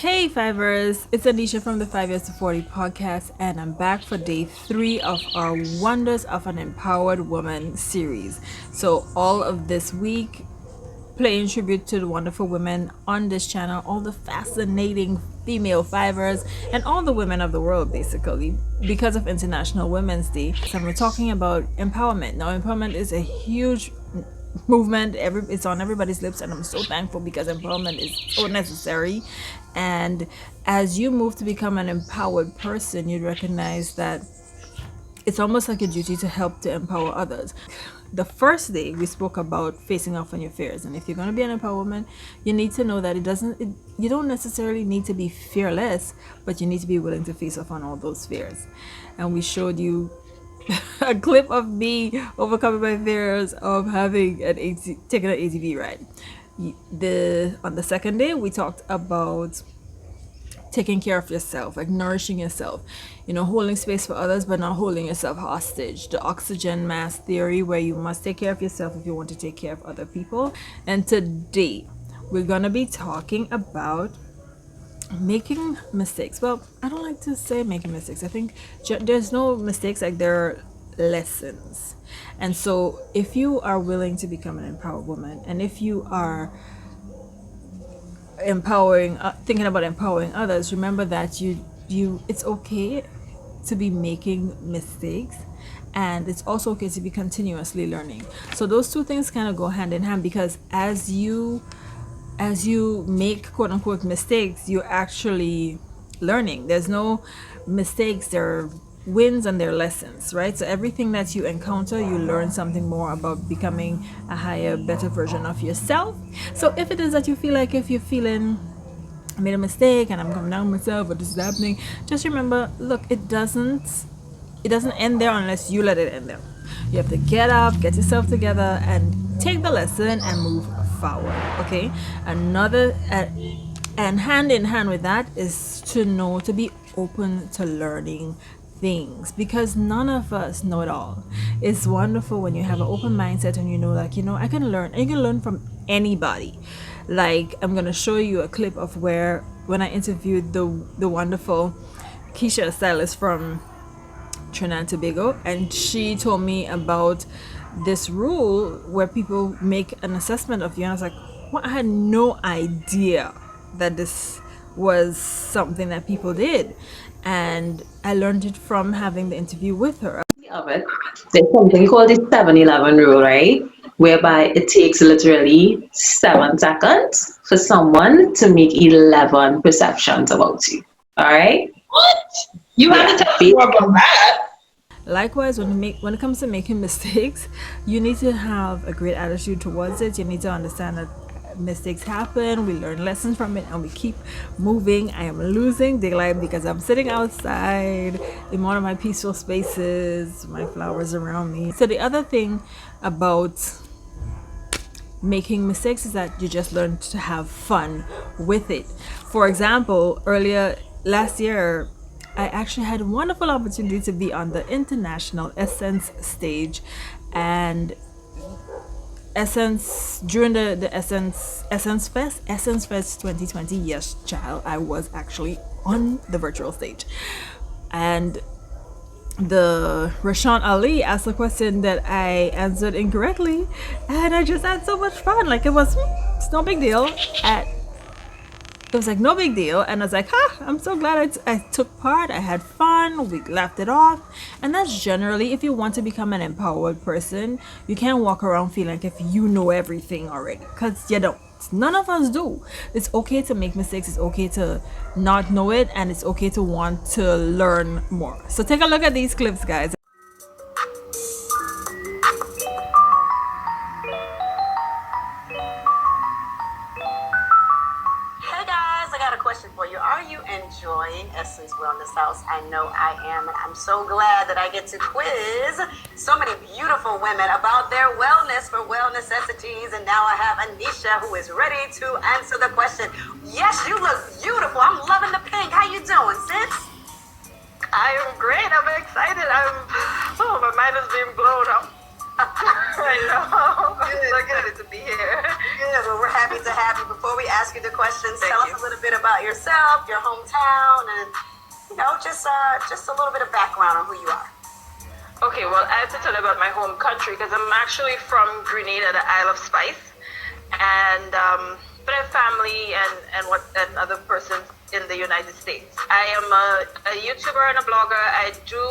Hey Fivers, it's Anisha from the 5 Years to 40 podcast, and I'm back for day 3 of our Wonders of an Empowered Woman series. So, all of this week, paying tribute to the wonderful women on this channel, all the fascinating female fivers, and all the women of the world, basically, because of International Women's Day. So, we're talking about empowerment. Now, empowerment is a huge movement. It's on everybody's lips, and I'm so thankful because empowerment is so necessary. And as you move to become an empowered person, you recognize that it's almost like a duty to help to empower others. The first day we spoke about facing off on your fears, and if you're going to be an empowered woman, you need to know that you don't necessarily need to be fearless, but you need to be willing to face off on all those fears. And we showed you a clip of me overcoming my fears of taking an ATV ride. On the second day, we talked about taking care of yourself, like nourishing yourself, holding space for others, but not holding yourself hostage. The oxygen mask theory, where you must take care of yourself if you want to take care of other people. And today, we're gonna be talking about making mistakes. Well, I don't like to say making mistakes. I think there's no mistakes, like there are lessons. And so if you are willing to become an empowered woman, and if you are thinking about empowering others, remember that it's okay to be making mistakes, and it's also okay to be continuously learning. So those two things kind of go hand in hand, because as you make quote unquote mistakes, you're actually learning. There's no mistakes, there are wins and there are lessons, right? So everything that you encounter, you learn something more about becoming a higher, better version of yourself. So if it is that you feel like, if you're feeling I made a mistake and I'm coming down on myself, or this is happening, just remember, look, it doesn't end there unless you let it end there. You have to get up, get yourself together, and take the lesson and move forward. Okay. And hand in hand with that is to be open to learning things, because none of us know it all. It's wonderful when you have an open mindset and I can learn, and you can learn from anybody. Like, I'm gonna show you a clip of when I interviewed the wonderful Keisha, a stylist from Trinidad and Tobago, and she told me about this rule where people make an assessment of you, and I was like, well, I had no idea that this was something that people did, and I learned it from having the interview with her. Of it, there's something called the 7-11 rule, right? Whereby it takes literally 7 seconds for someone to make 11 perceptions about you. All right? What? You have to tell us more about that. Likewise, when it comes to making mistakes, you need to have a great attitude towards it. You need to understand that mistakes happen, we learn lessons from it, and we keep moving. I am losing daylight because I'm sitting outside in one of my peaceful spaces, my flowers around me. So the other thing about making mistakes is that you just learn to have fun with it. For example, earlier last year, I actually had a wonderful opportunity to be on the international Essence stage, and Essence during the Essence Fest 2020. Yes, child, I was actually on the virtual stage, and the Rashawn Ali asked a question that I answered incorrectly, and I just had so much fun. Like, it's no big deal. It was like no big deal, and I was like, I'm so glad I took part. I had fun, we laughed it off. And that's generally, if you want to become an empowered person, you can't walk around feeling like if you know everything already, because you don't. None of us do. It's okay to make mistakes, it's okay to not know it, and it's okay to want to learn more. So take a look at these clips, guys. Hey guys, I got a question for you. Are you enjoying Essence Wellness House? I know I am, and I'm so glad that I get to quiz so many beautiful women about their wellness for well necessities. And now I have Anisha, who is ready to answer the question. Yes, you look beautiful. I'm loving the pink. How you doing, sis? I am great. I'm excited. My mind is being blown up. I know. I'm so excited to be here. Good. Well, we're happy to have you. Before we ask you the questions, Thank tell you. us a little bit about yourself, your hometown, and just a little bit of background on who you are. Okay, well, I have to tell you about my home country because I'm actually from Grenada, the Isle of Spice, and but I have family and other persons in the United States. I am a YouTuber and a blogger. I do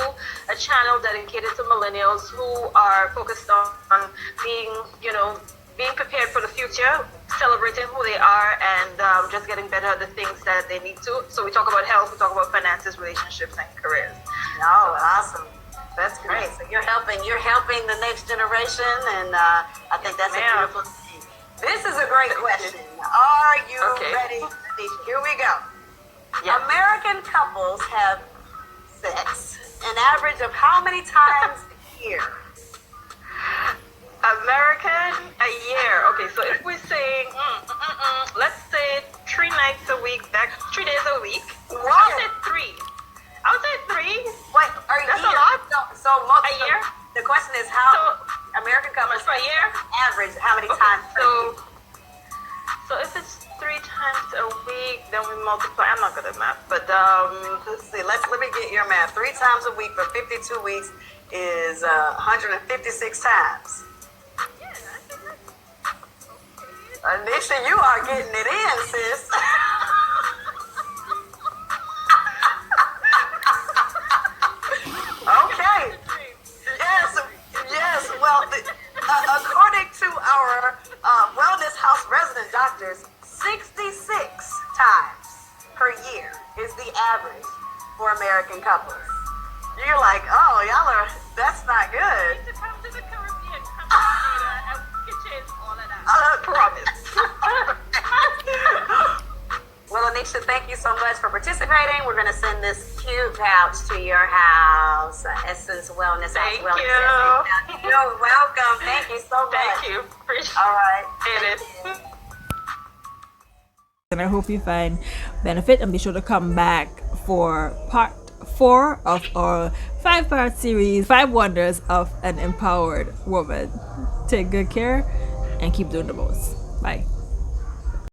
a channel dedicated to millennials who are focused on being prepared for the future, celebrating who they are, and just getting better at the things that they need to. So we talk about health, we talk about finances, relationships, and careers. Oh, awesome. That's great. So you're helping the next generation, and I think that's a beautiful thing. This is a great question. Are you ready? Here we go. Yes. American couples have sex an average of how many times a year? American a year. Okay, so if we're saying, let's say 3 nights a week, that's 3 days a week. Wow. I would say 3. I would say 3. Wait, That's a lot. So most A year? The question is how American couples For a year? average how many times per year? So if it's 3 times a week, then we multiply. I'm not good at math, but Let's see. Let me get your math. 3 times a week for 52 weeks is 156 times. Anisha, you are getting it in, sis. Okay. Yes. Well, according to our Wellness House resident doctors, 66 times per year is the average for American couples. You're like, oh, that's not good. to come to the Caribbean, come to Grenada, and we can change all of that. Promise. Well, Anisha, thank you so much for participating. We're going to send this cute pouch to your house, Essence Wellness. Thank Wellness you. Essence. You're welcome. Thank you so much. Thank you. Appreciate All right. it. And I hope you find benefit, and be sure to come back for part 4 of our 5-part series, 5 Wonders of an Empowered Woman. Take good care and keep doing the most. Bye.